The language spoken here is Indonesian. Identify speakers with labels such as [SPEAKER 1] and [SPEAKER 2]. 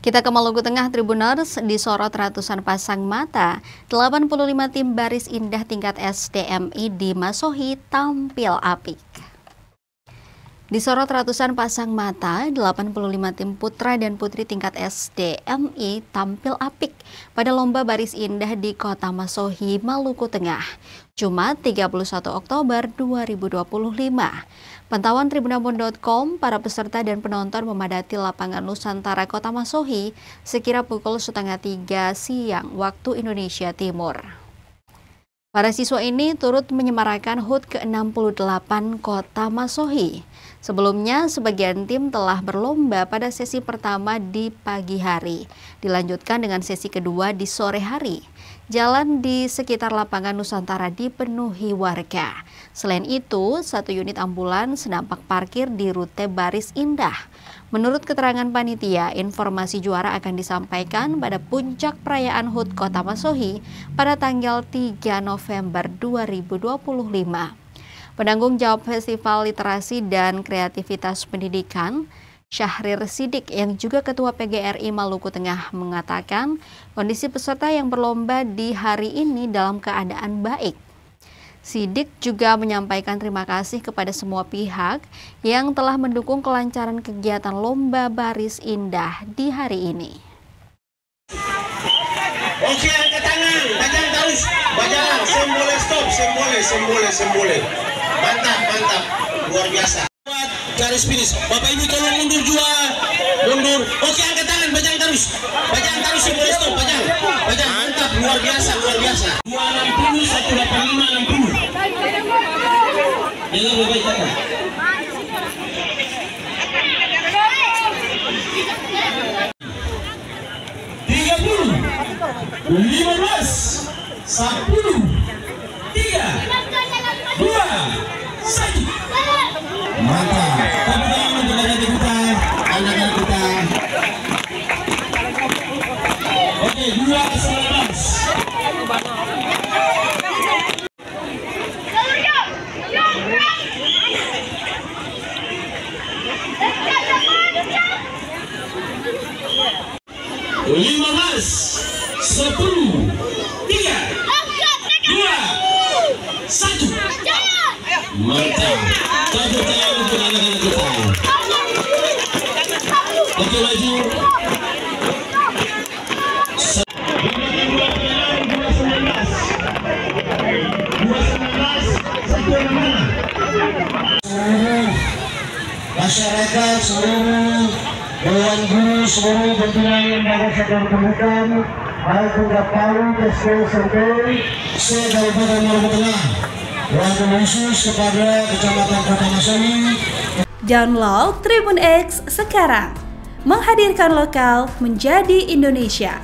[SPEAKER 1] Kita ke Maluku Tengah, Tribuners disorot ratusan pasang mata. 85 tim baris indah tingkat SDMI di Masohi tampil apik. Disorot ratusan pasang mata, 85 tim putra dan putri tingkat SDMI tampil apik pada lomba baris indah di Kota Masohi, Maluku Tengah, Jumat 31 Oktober 2025. Pantauan tribunambon.com, para peserta dan penonton memadati lapangan Nusantara Kota Masohi sekira pukul 2:30 siang waktu Indonesia Timur. Para siswa ini turut menyemarakan HUT ke-68 Kota Masohi. Sebelumnya, sebagian tim telah berlomba pada sesi pertama di pagi hari, dilanjutkan dengan sesi kedua di sore hari. Jalan di sekitar lapangan Nusantara dipenuhi warga. Selain itu, 1 unit ambulans nampak parkir di rute baris indah. Menurut keterangan panitia, informasi juara akan disampaikan pada puncak perayaan HUT Kota Masohi pada tanggal 3 November 2025. Penanggung jawab Festival Literasi dan Kreativitas Pendidikan, Syahrir Sidik, yang juga Ketua PGRI Maluku Tengah, mengatakan kondisi peserta yang berlomba di hari ini dalam keadaan baik. Sidik juga menyampaikan terima kasih kepada semua pihak yang telah mendukung kelancaran kegiatan lomba baris indah di hari ini.
[SPEAKER 2] Oke, angkat tangan, bajang terus, bajang, sembole stop, sembole. Mantap, luar biasa. Garis finish, Bapak Ibu tolong mundur juga, mundur. Oke, angkat tangan, bajang terus, sembole stop, bajang, mantap, luar biasa. 260, 185, 60. Ini lebih baik. 30, 15, 10, 3, 2, 1. Mantap. Tepuk tangan untuk anak-anak kita. Oke, 2:19. Lima 10, 3, 2, 1. Mantap. Tepuk tangan untuk anak-anak kita. Oke, maju. 2:19, masyarakat, seluruh dewan guru, seluruh pimpinan lembaga satuan pendidikan, baik tingkat PAUD, SD, SMP, se-Kabupaten Maluku Tengah, dan khusus kepada Kecamatan Kota Masohi.
[SPEAKER 3] Download Tribun X sekarang, menghadirkan lokal menjadi Indonesia.